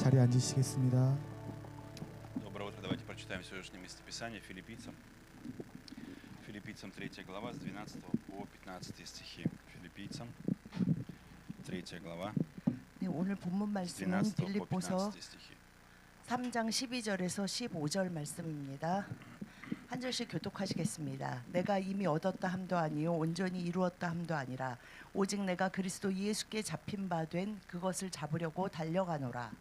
자리에 앉으시겠습니다. Доброе утро. Давайте прочитаем сегодняшнее местописание Филиппийцам. Филиппийцам 3 глава с 12 по 15 стихи. Филиппийцам 3 глава 네, 오늘 본문 с 말씀은 12 по 빌립보서 15 стихи. 3장 12절에서 15절 말씀입니다. 한 절씩 교독하시겠습니다. 내가 이미 얻었다 함도 아니요 온전히 이루었다 함도 아니라 오직 내가 그리스도 예수께 잡힌 바 된 그것을 잡으려고 달려가노라.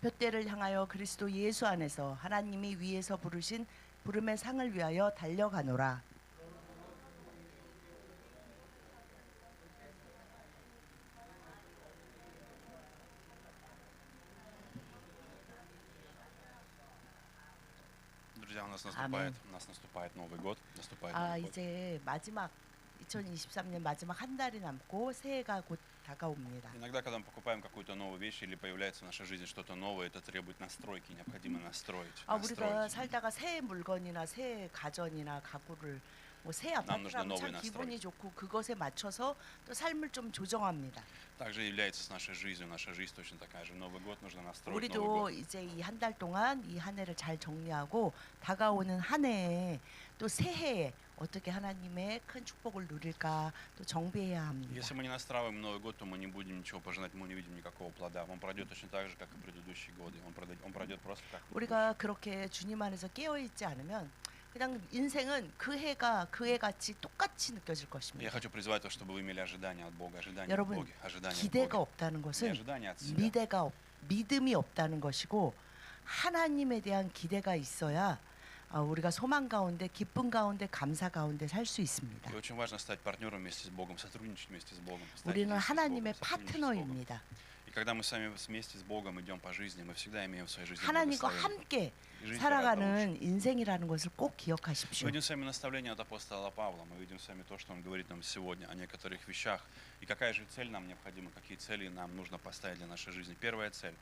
둯대를 향하여 그리스도 예수 안에서 하나님이 위에서 부르신 부름의 상을 위하여 달려가노라. Друзья, у нас Аминь. наступает Новый год. Наступает 아, Новый год. 이제 마지막 2023년 마지막 한 달이 남고 새해가 곧 다가옵니다. Иногда, когда мы покупаем какую-то новую вещь или появляется в нашей жизни что-то новое, это требует настройки, необходимо настроить. 아, 우리가 настроить. 살다가 새 물건이나 새 가전이나 가구를 새 Нам нужно 아파트라면 참 новые 기분이 настройки. 좋고 그것에 맞춰서 또 삶을 좀 조정합니다. Также является с нашей жизнью. Наша жизнь точно такая же. Новый год нужно настроить. Новый 우리도 год. 이제 이 한 달 동안 이 한 해를 잘 정리하고 다가오는 한 해에 또 새해에 어떻게 하나님의 큰 축복을 누릴까 또 정비해야 합니다. Если мы не настраиваем Новый год, то мы не будем ничего пожинать, мы не увидим никакого плода. Он пройдет точно так же, как и предыдущие годы. Он пройдет просто как предыдущий. 우리가 그렇게 주님 안에서 깨어 있지 않으면 그냥 인생은 그 해가 그 해 같이 똑같이 느껴질 Я 것입니다. хочу призвать вас, чтобы вы имели ожидания от Бога, ожидания от 여러분, Бога, ожидания от 기대가 Бога. 없다는 Не 것은 ожидания от себя. 믿음이 없다는 것이고 하나님에 대한 기대가 있어야 우리가 소망 가운데 기쁨 가운데 감사 가운데 살 수 있습니다. И очень важно стать партнером вместе с Богом, сотрудничать вместе с Богом. стать 우리는 вместе с Богом, 하나님의 сотрудничать с Богом. 파트너입니다. И когда мы с вами вместе с Богом идем по жизни, мы всегда имеем в своей жизни 하나님과 благословение. 함께 И жизнь гораздо лучше. 살아가는 인생이라는 것을 꼭 기억하십시오. Мы видим с вами наставление от апостола Павла, мы видим с вами то, что он говорит нам сегодня о некоторых вещах. И какая же цель нам необходима, какие цели нам нужно поставить для нашей жизни. Первая цель.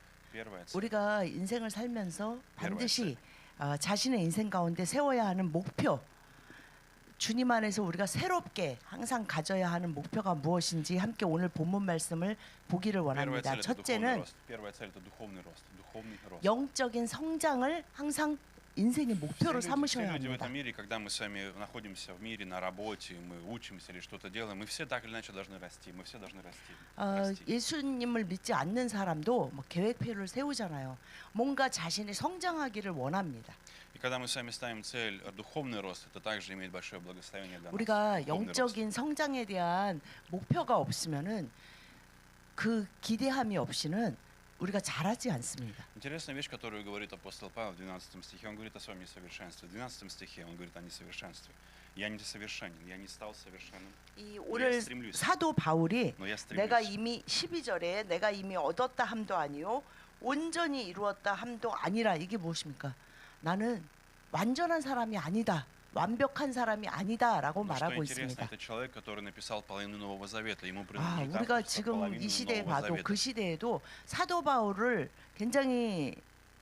우리가 인생을 살면서 반드시 자신의 인생 가운데 세워야 하는 목표, 주님 안에서 우리가 새롭게 항상 가져야 하는 목표가 무엇인지 함께 오늘 본문 말씀을 보기를 원합니다. 첫째는 영적인 성장을 항상 인생의 목표로 삼으셔야 люди в 합니다. этом мире, когда мы с вами находимся в мире, на работе, мы учимся или что-то делаем, мы все так или иначе должны расти. Мы все должны расти. 예수님을 믿지 않는 사람도 뭐 계획표를 세우잖아요. 뭔가 자신이 성장하기를 원합니다. И когда мы с вами ставим цель духовный рост, это также имеет большое благословение для нас. 우리가 Духовный рост. 영적인 성장에 대한 목표가 없으면은 그 기대함이 없이는 우리가 잘하지 않습니다. Интересная вещь, которую говорит апостол Павел в 12 стихе. Он говорит о своем несовершенстве. В 12 стихе он говорит о несовершенстве. Я несовершенен, я не стал совершенным. 이 오늘 стремлюсь. 사도 바울이 Но я 내가 стремлюсь. 이미 12절에 내가 이미 얻었다 함도 아니요 온전히 이루었다 함도 아니라 이게 무엇입니까? 나는 완전한 사람이 아니다. 완벽한 사람이 아니다라고 Но что 말하고 интересно, 있습니다. это человек, который написал половину Нового Завета. Ему 아, принадлежит 우리가 авторство 지금 половины 이 시대에 Нового 봐도 Завета. 그 시대에도 사도 바울을 굉장히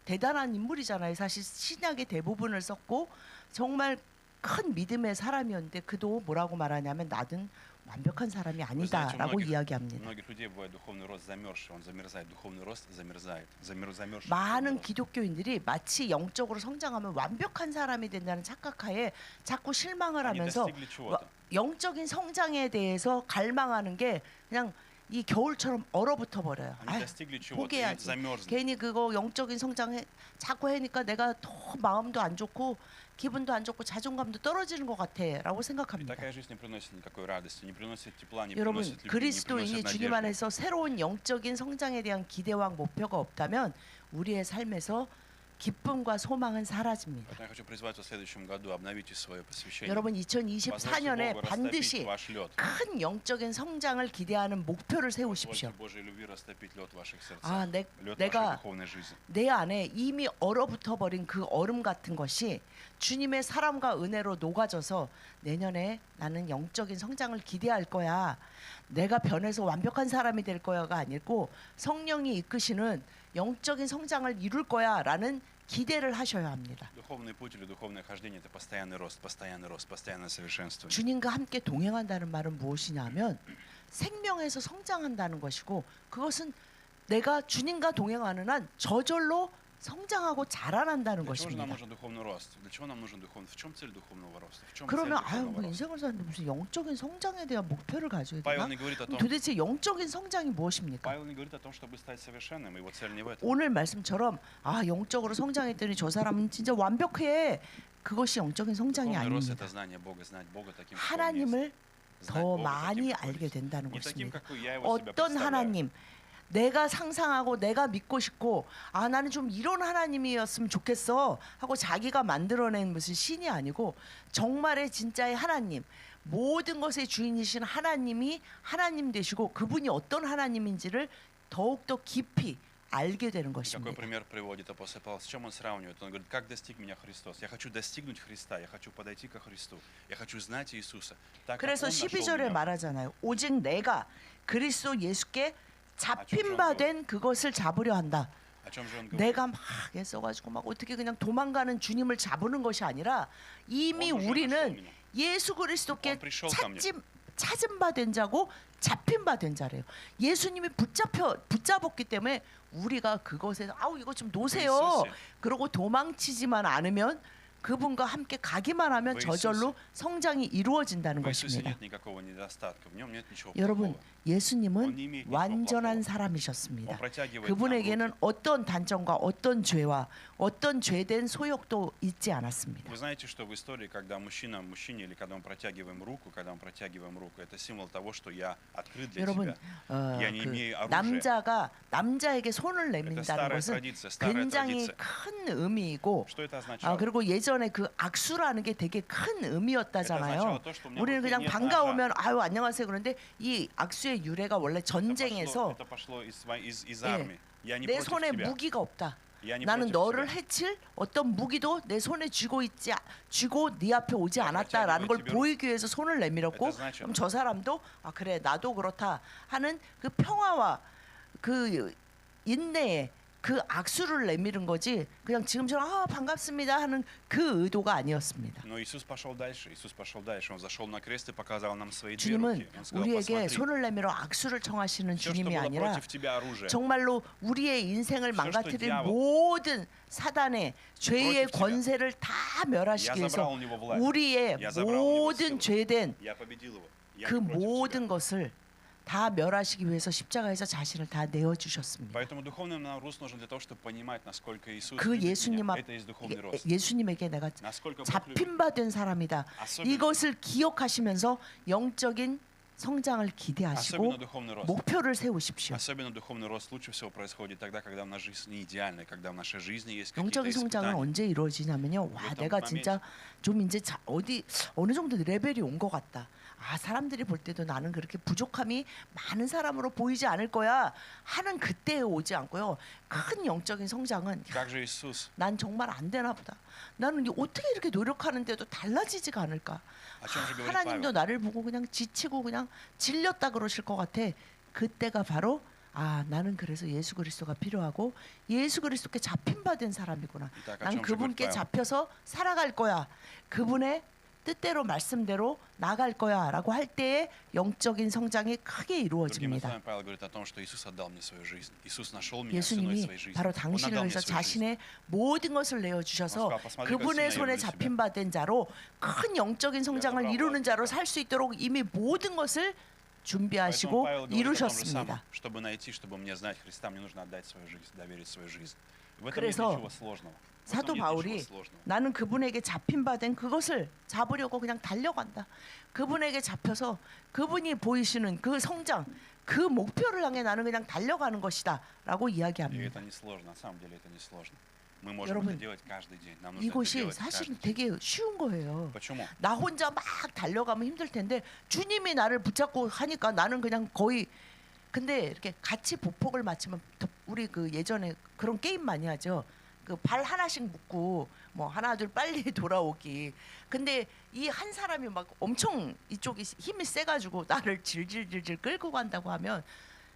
대단한 인물이잖아요. 사실 신약의 대부분을 썼고 정말 큰 믿음의 사람이었는데 그도 뭐라고 말하냐면 나는 완벽한 사람이 Вы знаете, у 아니다라고 이야기합니다. многих людей бывает духовный рост замерзший, он замерзает, духовный рост замерзает, замерзший. 많은 기독교인들이 마치 영적으로 성장하면 완벽한 사람이 된다는 착각하에 자꾸 실망을 Они 하면서 достигли чего-то. 영적인 성장에 대해서 갈망하는 게 그냥 이 겨울처럼 얼어붙어 버려요. Они 아유, достигли чего-то, и 포기해야지. замерзли. 괜히 그거 영적인 성장해 자꾸 하니까 내가 더 마음도 안 좋고 기분도 안 좋고 자존감도 떨어지는 것 같아라고 И 생각합니다. такая жизнь не приносит никакой радости, не приносит тепла, не 여러분 приносит любви, не 그리스도인이 приносит 주님 надежды. 안에서 새로운 영적인 성장에 대한 기대와 목표가 없다면 우리의 삶에서 기쁨과 소망은 사라집니다. Поэтому я хочу призвать вас в следующем году, обновите свое посвящение. 여러분 Позвольте 2024년에 Богу растопить 반드시 ваш лед. 큰 영적인 성장을 기대하는 목표를 세우십시오. Позвольте Божьей любви растопить лед ваших сердцах, 아, лед вашей 내가 духовной жизни. 내 안에 이미 얼어붙어 버린 그 얼음 같은 것이 주님의 사랑과 은혜로 녹아져서 내년에 나는 영적인 성장을 기대할 거야. 내가 변해서 완벽한 사람이 될 거야가 아니고 성령이 이끄시는 영적인 성장을 이룰 거야라는 기대를 하셔야 합니다. Духовный путь или духовное хождение – это постоянный рост, постоянное совершенствование. 주님과 함께 동행한다는 말은 무엇이냐면 생명에서 성장한다는 것이고, 그것은 내가 주님과 동행하는 한 저절로 성장하고 자라난다는 Для чего же нам 것입니다. нужен духовный рост? Для чего нам нужен духовный? В чем цель духовного роста? В чем цель 그러면 아유, духовного 뭐 роста? 인생을 사는데 무슨 영적인 성장에 대한 목표를 가져야 Павел 되나? не говорит о 그럼 том, 도대체 영적인 성장이 무엇입니까? Павел не говорит о том, чтобы стать совершенным. Его цель не в этом. 오늘 말씀처럼 아, 영적으로 성장했더니 저 사람은 진짜 완벽해. 그것이 영적인 성장이 Духовный рост – 아닙니다. это знание Бога, знать Бога таким, какой Он есть. 하나님을 Знать 더 Бога 많이 таким, какой Он 알게 есть. 된다는 Не таким, 것입니다. какой я его себя 어떤 представляю. 하나님, 내가 상상하고 내가 믿고 싶고 아, 나는 좀 이런 하나님이었으면 좋겠어 하고 자기가 만들어낸 무슨 신이 아니고 정말의 진짜의 하나님, 모든 것의 주인이신 하나님이 하나님 되시고 그분이 어떤 하나님인지를 더욱더 깊이 알게 되는 Какой 것입니다. пример приводит апостол Павел? С чем он сравнивает? Он говорит, как достиг меня Христос? Я хочу достигнуть Христа, я хочу подойти ко Христу, я хочу знать Иисуса. Так как 그래서 Он нашел 12절에 меня. 말하잖아요. 오직 내가 그리스도 예수께 잡힌 바 된 그것을 잡으려 한다. О чем же он говорит? 내가 막 애써가지고 막 어떻게 그냥 도망가는 주님을 잡는 것이 아니라 이미 Он уже 우리는 нашел меня. 예수 그리스도께 Он пришел ко мне. 찾은 바 된 자고 잡힌 바 된 자래요. 예수님이 붙잡았기 때문에 우리가 그것에서 아우 이거 좀 놓으세요. 예수님. 그러고 도망치지만 않으면 그분과 함께 가기만 하면 예수님. 저절로 성장이 이루어진다는 В Иисусе 것입니다. нет никакого недостатка, в нем нет ничего 여러분, плохого. 예수님은 완전한 사람이셨습니다. Он протягивает нам 그분에게는 руки. 어떤 단점과 어떤 죄와 어떤 죄된 소욕도 있지 않았습니다. Вы знаете, что в истории, когда мужчине или когда мы протягиваем руку, это символ того, что я открыт для 여러분, тебя. Я не 그 имею оружия. 남자가 남자에게 손을 Это 내민다는 старая 것은 традиция, старая 굉장히 традиция. 큰 의미이고, Что это означало? 그리고 예전에 그 악수라는 게 되게 큰 의미였다잖아요. 우리는 그냥 반가우면 아유 안녕하세요 그런데 이 악수의 유래가 원래 전쟁에서 Это пошло из 예, армии. Я не 내 против 손에 тебя. 무기가 없다. Я не 나는 против 너를 тебя. 해칠 어떤 무기도 내 손에 쥐고 네 앞에 오지 않았다라는 걸 보이기 위해서 손을 내밀었고, 그럼 저 사람도 아 그래 나도 그렇다 하는 그 평화와 그 인내에 그 악수를 내밀은 거지 그냥 지금처럼 아 반갑습니다 하는 그 의도가 아니었습니다. Но Иисус пошел дальше. Он зашел на крест и показал нам свои две 주님은 руки. Он сказал, 우리에게 посмотри, 손을 내밀어 악수를 청하시는 все, что 주님이 было 아니라 против тебя оружие, 정말로 우리의 인생을 что 망가뜨린 дьявол 모든 사단의 죄의 против тебя. 권세를 다 я 멸하시기 забрал 위해서 у него власть. 우리의 Я забрал у него 모든 силу. 죄된 Я победил его. Я 그 не против 모든 тебя. 것을 다 멸하시기 위해서 십자가에서 자신을 다 내어 주셨습니다. Поэтому духовный нам рост нужен для того, чтобы понимать, насколько Иисус 그 любит 예수님 меня. 앞 Это есть духовный рост. 예수님에게 내가 Насколько Бог любит. 잡힌 바 된 사람이다. особенно, 이것을 기억하시면서 영적인 성장을 особенно 기대하시고 духовный рост. 목표를 세우십시오. Особенно духовный рост лучше всего происходит тогда, когда наша жизнь не идеальна, когда в нашей жизни есть какие-то 영적인 성장은 испытания. 언제 이루어지냐면요. 와, 어떤 내가 밤에 진짜 좀 이제 어느 정도 레벨이 온 것 같다. 아, 사람들이 볼 때도 나는 그렇게 부족함이 많은 사람으로 보이지 않을 거야 하는 그때에 오지 않고요. 큰 영적인 성장은 Как же Иисус? 난 정말 안 되나 보다. 나는 어떻게 이렇게 노력하는데도 달라지지가 않을까. О чем же говорит 하나님도 Павел? 나를 보고 그냥 지치고 그냥 질렸다 그러실 것 같아. 그때가 바로 아 나는 그래서 예수 그리스도가 필요하고 예수 그리스도께 잡힌 바 된 사람이구나. Так, о 난 чем же говорит 그분께 Павел? 잡혀서 살아갈 거야. 그분의 뜻대로 말씀대로 나갈 거야라고 할 때에 영적인 성장이 크게 Другими 이루어집니다. словами, Павел говорит о том, что Иисус отдал мне свою жизнь. Иисус нашел меня ценой 예수님이 своей жизни. 바로 Он 당신을 отдал мне 위해서 свою жизнь. 자신의 모든 것을 내어 주셔서 Он сказал, посмотри, 그분의 как 손에 сильно я люблю 잡힌 바 된 자로 큰 영적인 성장을 забрал 이루는 власть. 자로 살 수 있도록 이미 모든 것을 Поэтому 준비하시고 Павел говорит о том же 이루셨습니다. самом. Чтобы найти, чтобы мне знать Христа, мне нужно отдать свою жизнь, доверить свою жизнь. В этом нет 그래서 ничего сложного. В 사도 этом нет 바울이 ничего сложного. 나는 그분에게 잡힌 바 된 그것을 잡으려고 그냥 달려간다. 그분에게 잡혀서 그분이 보이시는 그 성장, 그 목표를 향해 나는 그냥 달려가는 것이다라고 И 이야기합니다. это не сложно, на самом деле это не сложно. Мы можем 여러분, это делать каждый день. Нам нужно это 이것이 делать каждый 사실은 день. 되게 쉬운 거예요. Почему? 나 혼자 막 달려가면 힘들 텐데 주님이 나를 붙잡고 하니까 나는 그냥 거의 근데 이렇게 같이 보폭을 맞추면 우리 그 예전에 그런 게임 많이 하죠. 그 발 하나씩 묶고 뭐 하나 둘 빨리 돌아오기. 근데 이 한 사람이 막 엄청 이쪽이 힘이 세가지고 나를 질질질질 끌고 간다고 하면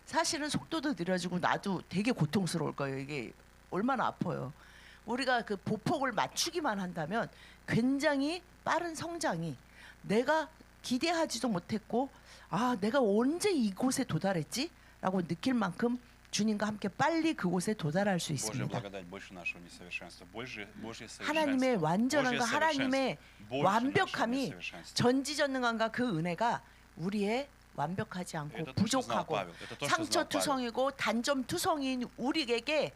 사실은 속도도 느려지고 나도 되게 고통스러울 거예요. 이게 얼마나 아파요. 우리가 그 보폭을 맞추기만 한다면 굉장히 빠른 성장이 내가 기대하지도 못했고 아 내가 언제 이곳에 도달했지라고 느낄 만큼 주님과 함께 빨리 그곳에 도달할 수 Божья 있습니다. благодать больше нашего несовершенства. Божье 하나님의 совершенство. 완전함과 Божье 하나님의 совершенство больше нашего 완벽함이 несовершенства. 전지전능함과 그 은혜가 우리의 완벽하지 않고 Это то, что знал 부족하고 Павел. Это то, что знал Павел. 상처투성이고 단점투성이인 우리에게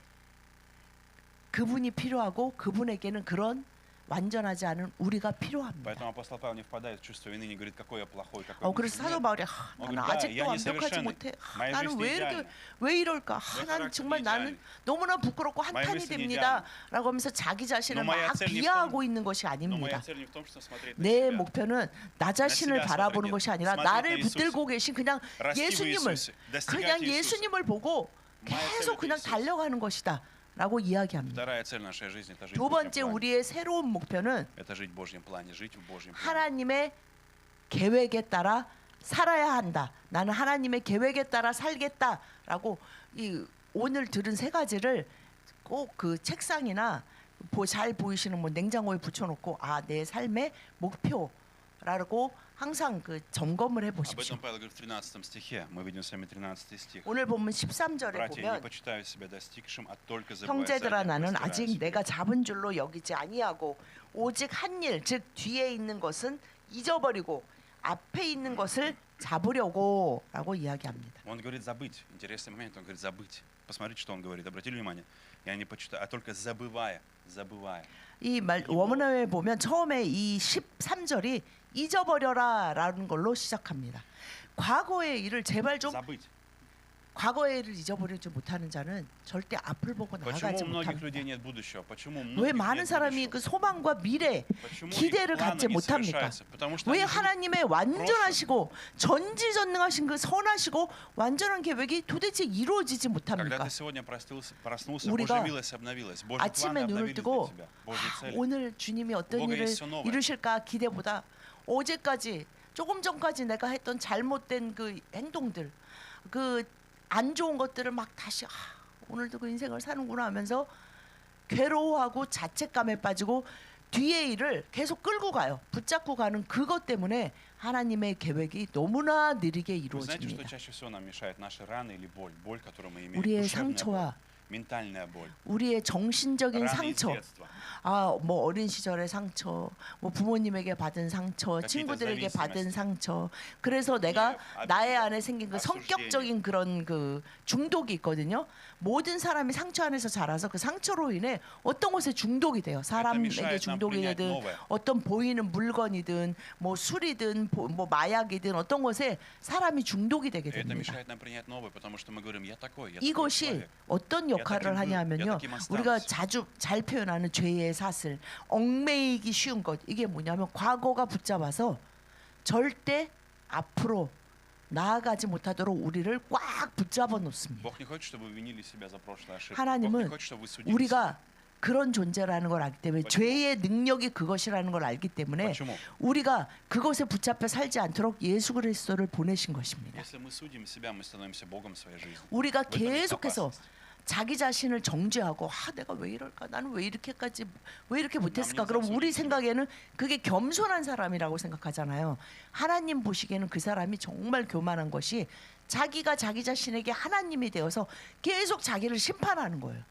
그분이 필요하고 그분에게는 그런 완전하지 않은 우리가 필요합니다. Поэтому апостол Павел не впадает в чувство вины, не говорит, какой я плохой, какой 그래서 я 사도 нет. 바울이 Он 나는 говорит, да, 아직도 я 완벽하지 несовершенный. 못해. Моя 나는 жизнь 왜 не 이렇게 идеальна. 왜 이럴까? 내 나는 характер 정말 не 나는 идеальный. 너무나 부끄럽고 Мои 한탄이 мысли не 됩니다라고 하면서 자기 자신을 Но моя 막 цель не в том- 비하하고 있는 것이 Но 아닙니다. моя цель не в том, что смотреть на 내 себя. 목표는 나 자신을 себя 바라보는 смотреть, 것이 아니라 смотреть 나를 на Иисуса. 붙들고 계신 그냥 Расти в 예수님을 Иисусе, достигать 그냥 Иисуса. 예수님을 보고 Моя цель 계속 это 그냥 Иисус. 달려가는 것이다. 라고 이야기합니다. Вторая цель нашей жизни это жить 두 в Божьем 번째 плане. 우리의 새로운 목표는 Это жить в Божьем плане, жить в Божьем плане. 하나님의 계획에 따라 살아야 한다. 나는 하나님의 계획에 따라 살겠다라고 이 오늘 들은 세 가지를 꼭 그 책상이나 잘 보이시는 뭐 냉장고에 붙여놓고 아 내 삶의 목표라고 항상 그 점검을 Об 해보십시오. этом Павел говорит в 13 стихе. Мы видим с вами 13 стих. 오늘 보면 13절에 Братья, не 보면 почитаю себя достигшим, а только забывая 형제들아 заднее, 나는 простираясь 아직 вперед. 내가 잡은 줄로 여기지 아니하고 오직 한 일 즉 뒤에 있는 것은 잊어버리고 앞에 있는 것을 잡으려고라고 이야기합니다. Он говорит забыть. Интересный момент, он говорит забыть. Посмотрите, что он говорит. Обратили внимание? Я не почитаю, а только забывая. 이 말 원문에 보면 처음에 이 13절이 잊어버려라라는 걸로 시작합니다. 과거의 일을 제발 좀 Забыть. 과거의 일을 잊어버리지 못하는 자는 절대 앞을 보고 Почему 나아가지 у многих 못합니다. людей нет будущего? Почему у 왜 многих 많은 нет 사람이 будущего? 그 소망과 미래, Почему 기대를 их планы 갖지 не 못합니까? совершаются? Потому что 왜 они живут 하나님의 완전하시고 전지전능하신 그 선하시고 완전한 계획이 도대체 이루어지지 Когда 못합니까? ты сегодня проснулся, 우리가 оживилась, обновилась. Божьи 아침에 планы 눈을 обновились 뜨고 для тебя. Божьи цели. 오늘 주님이 어떤 뭐가 일을 있어, новое? 이루실까 기대보다 어제까지 조금 전까지 내가 했던 잘못된 그 행동들 그 안 좋은 것들을 막 다시 오늘도 그 인생을 사는구나 하면서 괴로워하고 자책감에 빠지고 뒤의 일을 계속 끌고 가요. 붙잡고 가는 그것 때문에 하나님의 계획이 너무나 느리게 Вы знаете, что 이루어집니다. чаще всего нам мешает? Наши раны или боль? Боль, которую мы имеем. 우리의 Душевная боль, 상처와 ментальная боль. 우리의 정신적인 Раны из 상처 детства. 뭐 어린 시절의 상처, 뭐 부모님에게 받은 상처, 친구들에게 받은 상처. 그래서 내가 나의 안에 생긴 그 성격적인 그런 그 중독이 있거든요. 모든 사람이 상처 안에서 자라서 그 상처로 인해 어떤 것에 중독이 돼요. 사람에게 중독이 되든 어떤 보이는 물건이든 뭐 술이든 뭐 마약이든 어떤 것에 사람이 중독이 되게 Это 됩니다. мешает нам принять новое, потому что мы говорим, я такой 이것이 человек. 어떤 역할을 하냐면요. 우리가 자주 잘 표현하는 죄의 사슬, 얽매이기 쉬운 것 이게 뭐냐면 과거가 붙잡아서 절대 앞으로 나아가지 못하도록 우리를 꽉 붙잡아 놓습니다. Бог не хочет, чтобы вы винили себя за прошлые ошибки. Бог не 하나님은 хочет, чтобы вы судили себя. 우리가 그런 존재라는 걸 알기 때문에 죄의 능력이 그것이라는 걸 알기 때문에 Почему? 우리가 그것에 붙잡혀 살지 않도록 예수 그리스도를 보내신 것입니다. Если мы судим себя, мы становимся Богом своей жизни. 우리가 В этом есть 계속해서 опасность. 자기 자신을 정죄하고 내가 왜 이럴까 나는 왜 이렇게까지 왜 이렇게 못했을까 남의 그럼 우리 자손이 생각에는 그게 겸손한 사람이라고 생각하잖아요. 하나님 보시기에는 그 사람이 정말 교만한 것이 자기가 자기 자신에게 하나님이 되어서 계속 자기를 심판하는 거예요.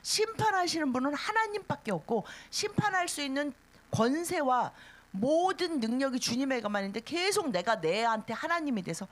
심판하시는 분은 하나님밖에 없고 심판할 수 있는 권세와 모든 능력이 주님에게만 있는데 계속 내가 내한테 하나님이 돼서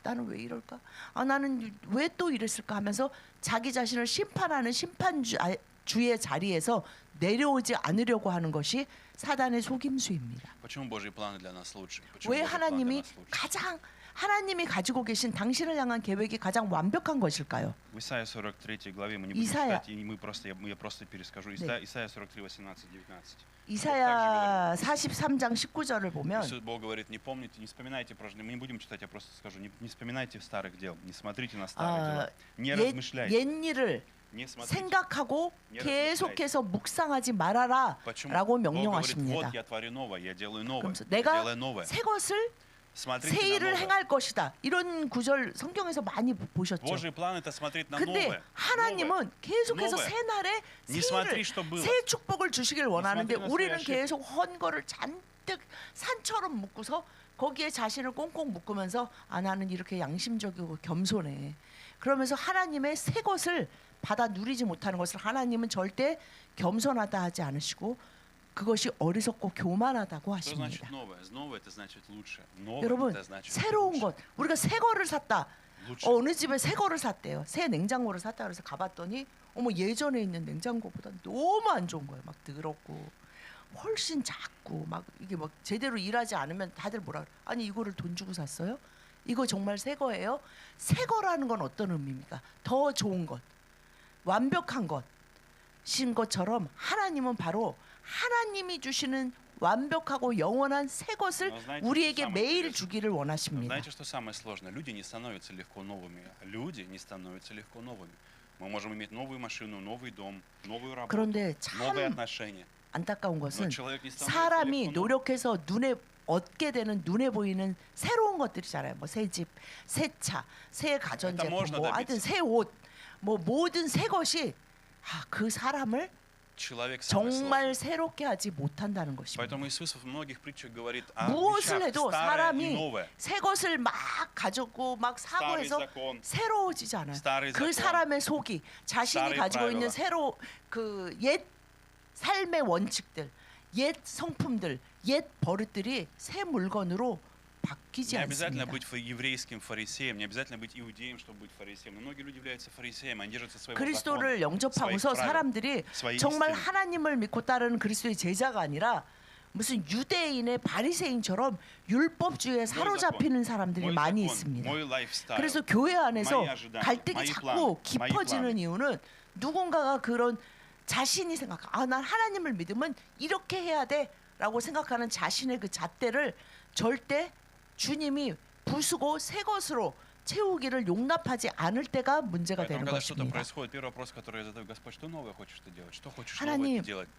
나는 왜 이럴까? 나는 왜 또 이랬을까 하면서 자기 자신을 심판하는 심판주의 자리에서 내려오지 않으려고 하는 것이 사단의 속임수입니다. Почему Божьи планы для нас лучше? Почему 왜 Божьи планы для 하나님이 нас лучше? 가장 하나님이 가지고 계신 당신을 향한 계획이 가장 완벽한 것일까요? В Исайя 43 главе мы не будем Исайя. читать, и я просто перескажу. 네. Исайя 43, 18, 19. 이사야 43장 19절을 보면 Иисус, Бог говорит, не помните, не вспоминайте прошлое. Мы не будем читать, я просто скажу. Не вспоминайте старых дел, не смотрите на старые дела. Не размышляйте. 옛 일을 Не смотрите. 생각하고 네, 계속해서 묵상하지 말아라 Почему? 라고 Бог говорит, 명령하십니다. вот я творю новое, я делаю новое, 그러면서 я 내가 делаю новое. 새 것을 Смотрите 새 на 일을 новое. 행할 것이다. 이런 구절 성경에서 많이 보셨죠. Божий план это смотреть на 근데 новое. 하나님은 계속해서 новое. 새 날에 Не 새 смотри, 일을, что было. 새 축복을 주시길 원하는데 смотри на свои 우리는 ошибки. 계속 헌 거를 잔뜩 산처럼 묶고서 거기에 자신을 꽁꽁 묶으면서 아 나는 이렇게 양심적이고 겸손해. 그러면서 하나님의 새 것을 받아 누리지 못하는 것을 하나님은 절대 겸손하다 하지 않으시고 그것이 어리석고 교만하다고 Что значит 하십니다. новое? Новое это значит лучше. Новое 여러분 это значит 새로운 лучше. 것 우리가 새 거를 샀다. Лучше. 어느 집에 새 거를 샀대요. 새 냉장고를 샀다 그래서 가봤더니 어머 예전에 있는 냉장고보다 너무 안 좋은 거예요. 막 더럽고 훨씬 작고 막 이게 막 제대로 일하지 않으면 다들 뭐라 그래. 아니 이거를 돈 주고 샀어요? 이거 정말 새 거예요? 새 거라는 건 어떤 의미입니까? 더 좋은 것, 완벽한 것인 것처럼 하나님은 바로 하나님이 주시는 완벽하고 영원한 새 것을 우리에게 매일 주기를 Но 원하십니다. знаете, что самое сложное? Люди не становятся легко новыми. Люди не становятся легко новыми. Мы можем иметь новую машину, новый дом, новую работу, 그런데 новые 참 отношения. 안타까운 Но 것은 человек не становится 사람이 легко новым. 노력해서 눈에 얻게 되는 눈에 보이는 새로운 것들이잖아요. 뭐 새 집, 새 차, 새 가전제품, можно 뭐 добиться. 하여튼 새 옷, 뭐 모든 새 것이 그 사람을 Человек самый 정말 сложный. 새롭게 하지 못한다는 것입니다. Поэтому Иисус в многих притчах говорит о 무엇을 вещах 해도 старое и 사람이 новое. 새 것을 막 가졌고 막 사고 Старый 해서 закон, 새로워지지 않아요. старый 그 закон, 사람의 속이 자신이 старые 가지고 있는 правила. 새로 그 옛 삶의 원칙들, 옛 성품들, 옛 버릇들이 새 물건으로 바뀌지 Не обязательно 않습니다. быть еврейским фарисеем, не обязательно быть иудеем, чтобы быть фарисеем. Но многие люди являются фарисеями, они держатся своего 그리스도를 закона, 영접하고서 своих правил, 사람들이 своей 정말 истины. 하나님을 믿고 따르는 그리스도의 제자가 아니라 무슨 유대인의 바리새인처럼 율법주의에 사로잡히는 사람들이 Мой 많이 закон, 있습니다. мой lifestyle. 그래서 교회 안에서 мои ожидания, 갈등이 мои 자꾸 планы, мои 깊어지는 планы. 이유는 누군가가 그런 자신이 난 하나님을 믿으면 이렇게 해야 돼라고 생각하는 자신의 그 잣대를 절대 주님이 부수고 새 것으로 채우기를 용납하지 않을 때가 문제가 Поэтому, 되는 когда что-то 것입니다. происходит, первый вопрос, который я задаю: Господь, что новое хочешь ты делать? Что хочешь 하나님, новое ты делать?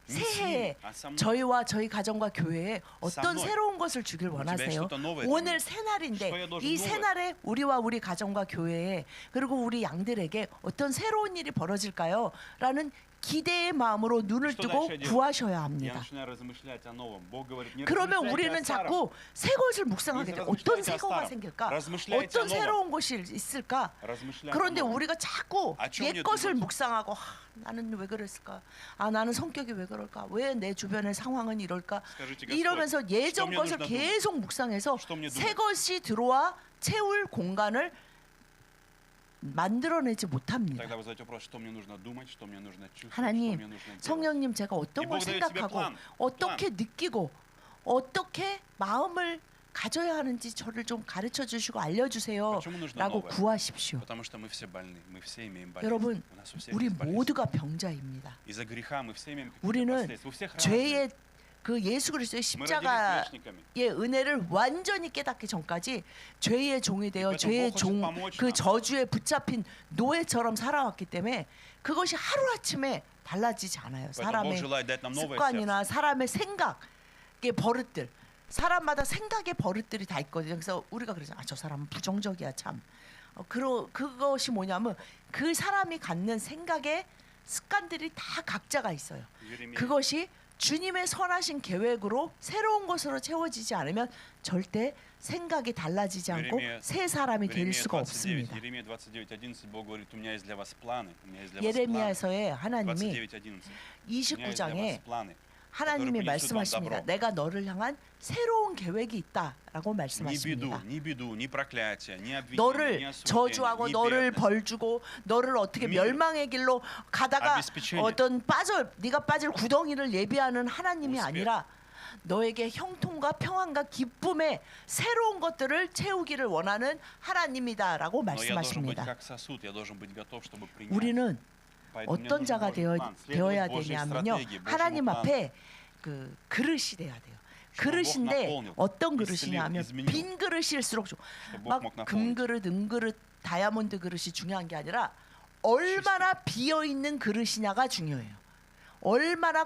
Не с 새해에 ним, а со мной. 저희와 저희 가정과 교회에 어떤 mной. 새로운 것을 주길 원하세요. что-то новое 오늘 для 새날인데 Что я должен 이 новое? 새날에 우리와 우리 가정과 교회에 그리고 우리 양들에게 어떤 새로운 일이 벌어질까요? 라는 기대의 마음으로 눈을 Что 뜨고 дальше делать? 구하셔야 Я 합니다. начинаю размышлять о новом. Бог говорит: не 그러면 размышляйте о 우리는 старом. 자꾸 새 것을 묵상하게 돼요. 어떤 размышляйте 새 о 거가 старом. 생길까? размышляйте 어떤 о новом. 새로운 것이 있을까? размышляйте о 그런데 новом. 우리가 자꾸 아, 좀 옛 것을 думать. 묵상하고 나는 왜 그랬을까? 나는 성격이 왜 그럴까? 왜 내 주변의 상황은 이럴까? Скажите, Господь, 이러면서 что 예전 мне 것을 нужно думать? 계속 묵상해서 что мне 새 думать? 것이 들어와 채울 공간을 만들어내지 못합니다. Тогда вы задаете вопрос: что мне нужно думать, что мне нужно чувствовать, что 하나님, мне нужно делать. 성령님 제가 어떤 이 걸 Бог дает тебе 생각하고 план. 어떻게 느끼고 어떻게 마음을 가져야 하는지 저를 좀 가르쳐 주시고 알려주세요 Почему нужно 라고 новое? 구하십시오. Потому что мы все больны, мы все имеем болезнь. 여러분, У нас у всех 우리 есть болезнь. 모두가 병자입니다. Из-за греха мы все имеем какие-то 우리는 последствия. У всех разные. 죄의 그 예수 그리스도의 Мы родились 십자가의 грешниками. 은혜를 완전히 깨닫기 전까지 죄의 종이 되어 그래서 죄의 뭐 종 хочет 그 помочь 저주에 붙잡힌 노예처럼 살아왔기 때문에 그것이 하루아침에 달라지지 않아요. Поэтому Бог 사람의 желает дать нам новое сердце. 습관이나 사람의 생각의 버릇들 사람마다 생각의 버릇들이 다 있거든요. 그래서 우리가 그러잖아요. 저 사람은 부정적이야 참. 그것이 뭐냐면 그 사람이 갖는 생각의 습관들이 다 각자가 있어요. 예레미야 그것이 주님의 선하신 계획으로 새로운 것으로 채워지지 않으면 절대 생각이 달라지지 않고 예레미야- 새 사람이 될 Иеремия 수가 29, 없습니다. Иеремия 29:11 Бог говорит: у меня есть для вас планы, у меня есть для вас планы. 예레미야서에 하나님이 29:11. У меня есть для 29장에 вас планы. 하나님이 принесут вам 말씀하십니다. добро. 내가 너를 향한 새로운 계획이 있다라고 Ни 말씀하십니다. беду, ни беду, ни проклятие, ни обвинение, ни 너를 осуждение, 저주하고 ни 너를 бедность. 벌주고 너를 어떻게 미- 멸망의 길로 가다가 обеспечение. 어떤 네가 빠질 구덩이를 예비하는 하나님이 우스베. 아니라 너에게 형통과 평안과 기쁨의 새로운 것들을 채우기를 원하는 하나님이다라고 Но я должен быть 말씀하십니다. как сосуд, я должен быть готов, чтобы принять. 우리는 Поэтому мне 어떤 нужен 자가 Божий план, 되어야 следовать Божьей 되냐면요. стратегии, Божьему 하나님 плану. 앞에 그 그릇이 돼야 돼요. чтобы Бог 그릇인데 наполнил, 어떤 исцелил, 그릇이냐면 изменил. 빈 그릇일수록 좋. чтобы Бог 막 мог наполнить. 금그릇, 은그릇, 다이아몬드 그릇이 중요한 게 아니라 얼마나 비어 있는 그릇이냐가 중요해요. 얼마나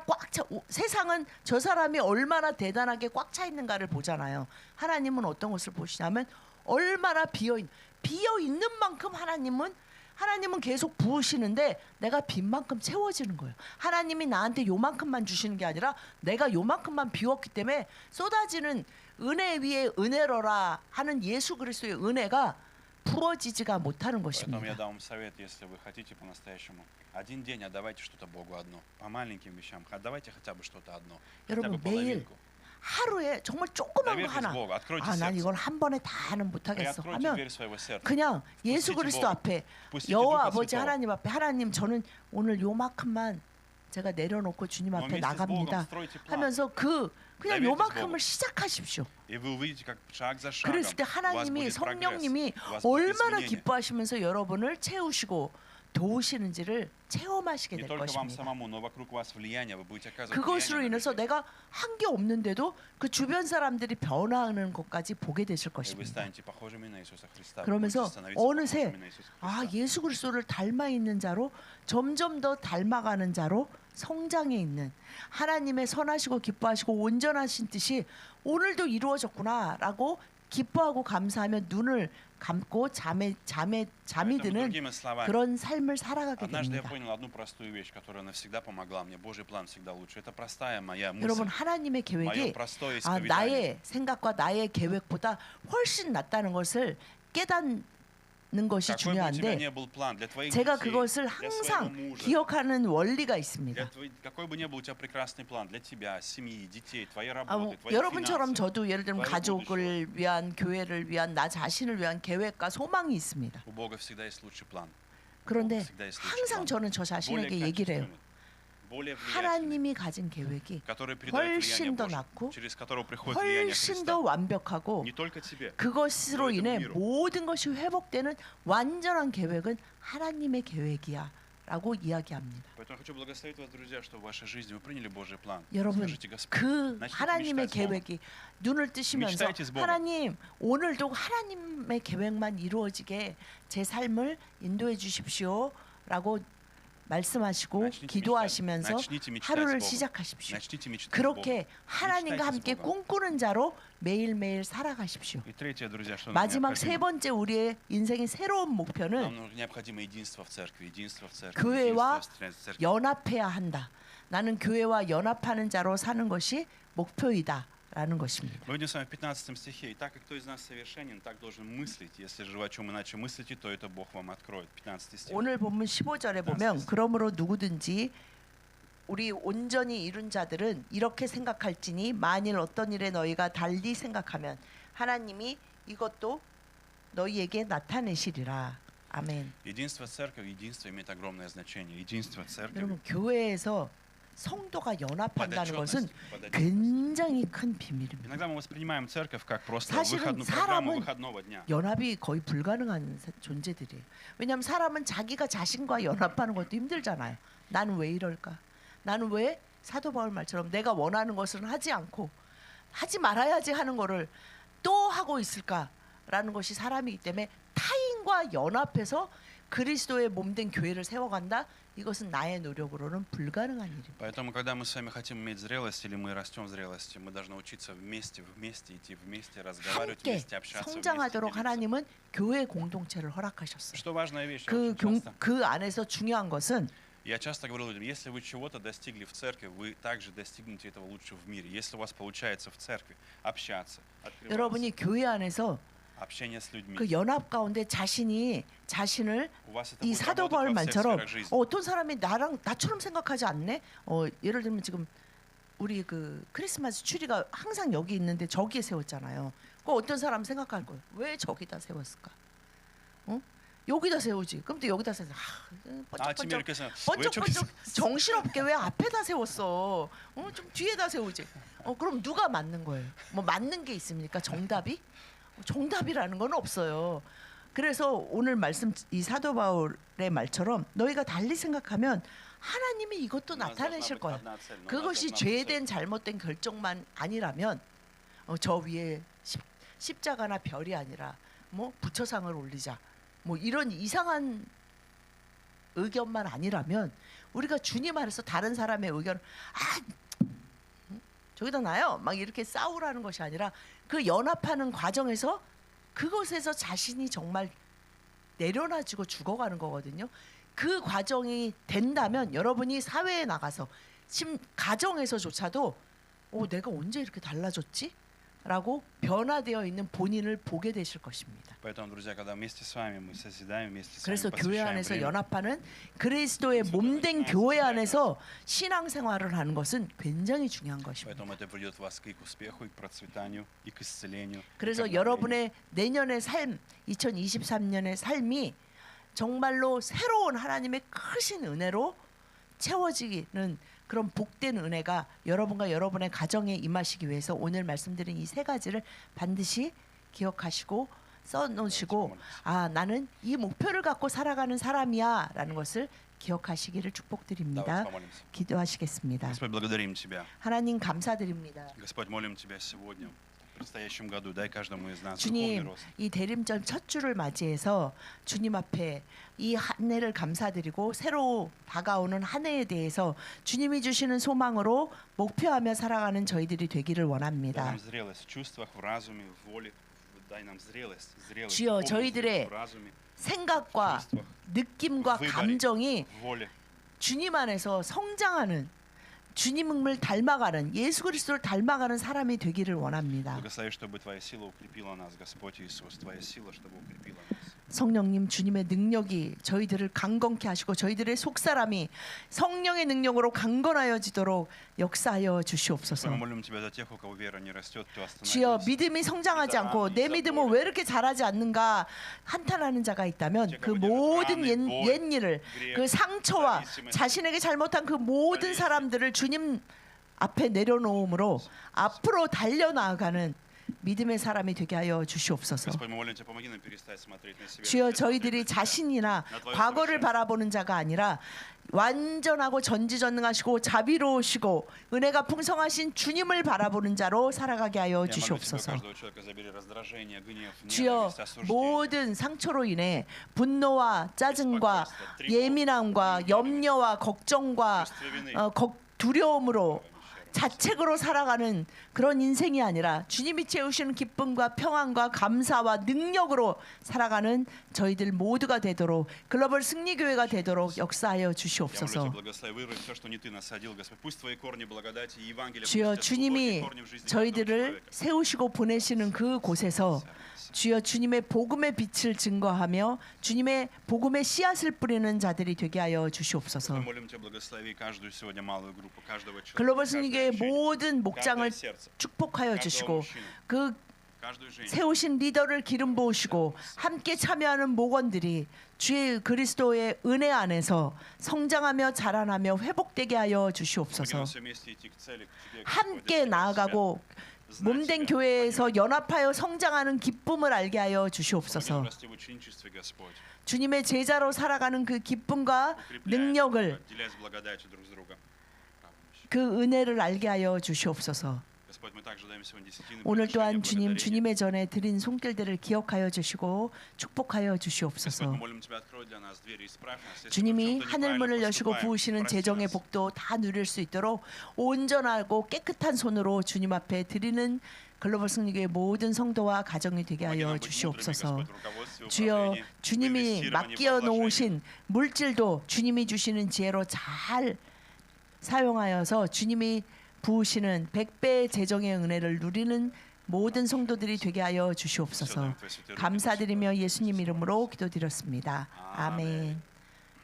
세상은 저 사람이 얼마나 대단하게 꽉 차 있는가를 보잖아요. 하나님은 어떤 것을 보시냐면 얼마나 비어 있는 만큼 하나님은 계속 부으시는데 내가 빈 만큼 채워지는 거예요. 하나님이 나한테 요만큼만 주시는 게 아니라 내가 요만큼만 비웠기 때문에 쏟아지는 은혜 위에 은혜로라 하는 예수 그리스도의 은혜가 부어지지가 못하는 Поэтому я 것입니다. дам вам совет, если вы хотите по-настоящему. Один день отдавайте что-то Богу одно. По маленьким вещам. Отдавайте хотя бы что-то одно. Хотя бы 여러분 매일 половинку. 하루에 정말 조그만 거 Доверьтесь 하나. Богу, откройте 난 сердце. 이걸 한 번에 다는 못하겠어 Приоткройте 하면 дверь своего сердца. 그냥 예수 Пустите 그리스도 Бога. 앞에 Пустите 여호와 Духа 아버지 Святого. 하나님 앞에 하나님 저는 오늘 요만큼만 제가 내려놓고 주님 Но 앞에 вместе с Богом 나갑니다 стройте план. 하면서 그냥 Доверьтесь 요만큼을 Богу. 시작하십시오. И вы увидите, как шаг за шагом 그랬을 때 у вас 하나님이 будет прогресс, 성령님이 у вас будет 얼마나 изменение. 기뻐하시면서 여러분을 채우시고 도우시는지를 체험하시게 Не 될 только вам 것입니다. самому, но вокруг вас влияние, вы будете оказывать 그것으로 влияние на 인해서 людей. 내가 한 게 없는데도 그 주변 사람들이 변화하는 것까지 보게 되실 И вы 것입니다. станете похожими на Иисуса Христа. Вы 그러면서 будете становиться 어느새 похожими на Иисуса 아 Христа. 예수 그리스도를 닮아 있는 자로 점점 더 닮아가는 자로 성장해 있는 하나님의 선하시고 기뻐하시고 온전하신 뜻이 오늘도 이루어졌구나라고 기뻐하고 감사하며 눈을 감고 잠이 Поэтому, 드는 другими словами, 그런 삶을 살아가게 однажды я 됩니다. понял одну простую вещь, которая навсегда помогла мне. Божий план всегда лучше. Это простая моя мысль, 여러분 하나님의 мое 계획이 простое 아, исповедание. 나의 생각과 나의 계획보다 훨씬 낫다는 것을 깨닫는 것이 Какой бы у тебя 중요한데 ни был план для твоих 제가 детей, 그것을 для своего 항상 мужа, 기억하는 원리가 있습니다. какой бы ни был у тебя прекрасный план для тебя, семьи, детей, твоей 아, работы, твоих 여러분처럼 финансов, 저도 예를 들면 твоего 가족을 위한 교회를 위한 나 자신을 위한 계획과 소망이 있습니다. У Бога всегда есть лучший план. 그런데 всегда есть лучший 항상 план. 저는 저 Более 자신에게 얘기를 해요. качественный, более влиятельный, 하나님이 가진 계획이 который передает влияние 훨씬 더 Божье, 낫고 через которого приходит влияние 훨씬 더 Христа. 완벽하고 Не только тебе. 그것으로 너희들 인해 위로. 모든 것이 회복되는 완전한 계획은 하나님의 계획이야 라고 이야기합니다. Поэтому я хочу благословить вас, друзья, что в вашей жизни вы приняли Божий план. 여러분 Скажите, Господь, 그 начните 하나님의 мечтать с Богом. 계획이 눈을 뜨시면서 Мечтайте с Богом. 하나님 오늘도 하나님의 계획만 이루어지게 제 삶을 인도해 주십시오 라고 말씀하시고 Начните 기도하시면서 начните мечтать 하루를 с Богом. 시작하십시오. Начните мечтать с Богом. 그렇게 하나님과 мечтайте с 함께 Богом. 꿈꾸는 자로 매일매일 살아가십시오. И третье, друзья, что нам 마지막 세 необходимо. 번째 우리의 인생의 새로운 Нам 목표는 необходимо единство в церкви, единство в церкви, 교회와 единство в церкви. 연합해야 한다. 나는 교회와 연합하는 자로 사는 것이 목표이다라는 것입니다. Мы видим с вами в 15 стихе. «Итак, и кто из нас совершенен, так должен мыслить. Если же вы о чем иначе мыслите, то это Бог вам откроет». 15 стих. 오늘 본문 15절에 보면 그러므로 누구든지 우리 온전히 이룬 자들은 이렇게 생각할지니 만일 어떤 일에 너희가 달리 생각하면 하나님이 이것도 너희에게 나타내시리라. 아멘. Единство церкви, единство имеет огромное значение. Единство церкви. 여러분 교회에서 성도가 연합한다는 것은 Подотчетность. 굉장히 큰 비밀입니다. Иногда мы воспринимаем церковь как просто 사실은 программу 사람은 выходного дня. 연합이 거의 불가능한 존재들이에요. 왜냐하면 사람은 자기가 자신과 연합하는 것도 힘들잖아요. 나는 왜 이럴까? 나는 왜 사도 바울 말처럼 내가 원하는 것은 하지 않고 하지 말아야지 하는 거를 또 하고 있을까라는 것이 사람이기 때문에 타인과 연합해서 그리스도의 몸된 교회를 세워간다. 이것은 나의 노력으로는 불가능한 일입니다. Поэтому, когда мы с вами хотим иметь зрелость или мы растем в зрелости, мы должны учиться вместе идти вместе, разговаривать 함께 вместе, общаться вместе. 성장하도록 делиться. 하나님은 교회 공동체를 허락하셨어요. Что важная вещь, я очень часто- 그 안에서 중요한 것은 я часто говорю людям, если вы чего-то достигли в церкви, вы также достигнете этого лучше в мире. Если у вас получается в церкви общаться, открываться, 여러분이 교회 안에서 общение с людьми, 그 연합 가운데 자신을 у вас это 이 будет 사도 работать 바울 во всех 말처럼 сферах жизни. 어떤 사람이 나처럼 생각하지 않네. 예를 들면 지금 우리 그 크리스마스 추리가 항상 여기 있는데 저기에 세웠잖아요. 그 어떤 사람 생각할 거예요. 왜 저기다 세웠을까? 여기다 세우지. 그럼 또 여기다 세워. 아침에 번쩍번쩍 이렇게 해서 왜 저기 번쩍번쩍 정신없게 왜 앞에다 세웠어? 좀 뒤에다 세우지. 그럼 누가 맞는 거예요? 뭐 맞는 게 있습니까? 정답이? 정답이라는 건 없어요. 그래서 오늘 말씀 이 사도 바울의 말처럼 너희가 달리 생각하면 하나님이 이것도 У нас должна 나타내실 быть 거야. одна цель, но у нас 그것이 должна быть цель. 죄된 잘못된 결정만 아니라면 저 위에 십자가나 별이 아니라 뭐 부처상을 올리자 뭐 이런 이상한 의견만 아니라면 우리가 주님 안에서 다른 사람의 의견을 저기다 놔요 막 이렇게 싸우라는 것이 아니라 그 연합하는 과정에서 그것에서 자신이 정말 내려놔지고 죽어가는 거거든요. 그 과정이 된다면 여러분이 사회에 나가서 가정에서조차도 내가 언제 이렇게 달라졌지? 라고 변화되어 있는 본인을 보게 되실 것입니다. Поэтому, друзья, когда вместе с вами мы созидаем, вместе с вами 그래서 교회 посвящаем 안에서 время, 연합하는 그리스도의 몸된 교회 안에서 신앙생활을 하는 것은 굉장히 중요한 것입니다. поэтому это приведет вас и к успеху, и к процветанию, и к исцелению. и к 그래서 обновлению. 여러분의 내년의 삶, 2023년의 삶이 정말로 새로운 하나님의 크신 은혜로 채워지는 그런 복된 은혜가 여러분과 여러분의 가정에 임하시기 위해서 오늘 말씀드린 이 세 가지를 반드시 기억하시고 써놓으시고 나는 이 목표를 갖고 살아가는 사람이야 라는 것을 기억하시기를 축복드립니다. Давайте помолимся. 기도하시겠습니다. Господь, благодарим Тебя. 하나님 감사드립니다. Господь, молим Тебя сегодня, в предстоящем году, дай каждому из нас духовный 주님, рост. 이 대림절 첫 주를 맞이해서 주님 앞에 이 한 해를 감사드리고 새로 다가오는 한 해에 대해서 주님이 주시는 소망으로 목표하며 살아가는 저희들이 되기를 Дай 원합니다. нам зрелость в чувствах, в разуме, в воле. Дай нам зрелость, 주여, духовную 저희들의 зрелость в разуме, 생각과 в чувствах, 느낌과 в 감정이 в воле. 주님 안에서 성장하는 주님을 닮아가는 예수 그리스도를 닮아가는 사람이 되기를 원합니다. Благослови, чтобы Твоя сила укрепила нас, Господь Иисус. Твоя сила, чтобы укрепила нас. 성령님 주님의 능력이 저희들을 강건케 하시고 저희들의 속사람이 성령의 능력으로 강건하여지도록 역사하여 주시옵소서. Мы молим Тебя за тех, у кого вера не растет, кто 주여 остановился. 믿음이 성장하지 않고 내 믿음은 왜 이렇게 자라지 않는가 한탄하는 자가 있다면 그 모든 옛 일을 그 상처와 자신에게 잘못한 그 모든 사람들을 주님 앞에 내려놓음으로 앞으로 달려나가는 믿음의 사람이 되게 하여 주시옵소서. Господь, мы молим Тебя, помоги нам перестать смотреть на себя. 주여 저희들이 자신이나 과거를 바라보는 자가 아니라 완전하고 전지전능하시고 자비로우시고 은혜가 풍성하신 주님을 바라보는 자로 살아가게 하여 Я молю Тебя, 주시옵소서. каждого человека забери раздражение, гнев, 주여 ненависть, осуждение. 모든 상처로 인해 분노와 짜증과 예민함과 염려와 걱정과 두려움으로 자책으로 살아가는 그런 인생이 아니라 주님이 채우시는 기쁨과 평안과 감사와 능력으로 살아가는 저희들 모두가 되도록 글로벌 승리교회가 되도록 역사하여 Я молю 주시옵소서. Тебя, благослови, вырвать все, что не Ты насадил, Господь. Пусть Твои корни благодати и Евангелия 주여 пустят 주님이 глубокие корни в жизни каждого 저희들을 человека. 세우시고 보내시는 그 곳에서 주여 주님의 복음의 빛을 증거하며 주님의 복음의 씨앗을 뿌리는 자들이 되게 하여 Мы 주시옵소서. молим Тебя, благослови каждую сегодня малую группу, каждого человека, 글로벌 каждое 승리교회 общение, 모든 목장을 каждое сердце, 축복하여 каждого 주시고 мужчину, 그 каждую женщину. 세우신 리더를 기름 부으시고 함께 참여하는 목원들이 주의 그리스도의 은혜 안에서 성장하며 자라나며 회복되게 하여 Помоги 주시옵소서. нам все вместе идти к цели, к Тебе, Господь, 함께 искать 나아가고 себя, знать 몸된 себя, 교회에서 연합하여 성장하는 기쁨을 알게 하여 Помоги нам 주시옵소서. расти в ученичестве, Господь. 주님의 제자로 살아가는 그 기쁨과 Укрепляй, 능력을 отделяй с благодатью друг с друга. 그 은혜를 알게 하여 주시옵소서. Господь, мы также даем сегодня десятины, 오늘 приношения, 또한 주님 благодарения. 주님의 전에 드린 손길들을 기억하여 주시고 축복하여 Господь, 주시옵소서. мы молим Тебя, открой для нас двери, исправь нас. Если мы в 주님이 чем-то 하늘 неправильно 문을 여시고 поступаем, 부으시는 прости 재정의 нас. 복도 다 누릴 수 있도록 온전하고 깨끗한 손으로 주님 앞에 드리는 글로벌 승리교의 모든 성도와 가정이 되게 Помоги 하여 нам быть мудрыми, 주시옵소서. Господь, в руководстве, 주여 управлении, в 주님이 инвестировании, в 맡겨 вложении. 놓으신 물질도 주님이 주시는 지혜로 잘 사용하여서 주님이 부으시는 100배의 재정의 은혜를 누리는 모든 성도들이 되게 하여 주시옵소서. 감사드리며 예수님 이름으로 기도드렸습니다. 아멘.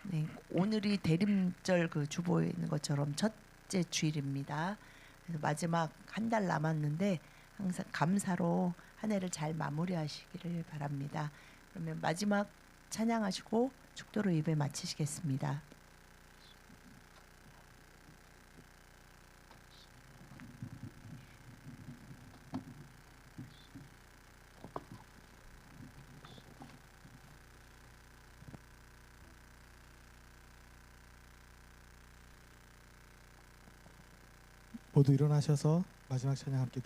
네, 오늘이 대림절 그 주보에 있는 것처럼 첫째 주일입니다. 그래서 마지막 한 달 남았는데 항상 감사로 한 해를 잘 마무리하시기를 바랍니다. 그러면 마지막 찬양하시고 축도로 예배 마치시겠습니다. 모두 일어나셔서 마지막 찬양 함께 드리겠습니다.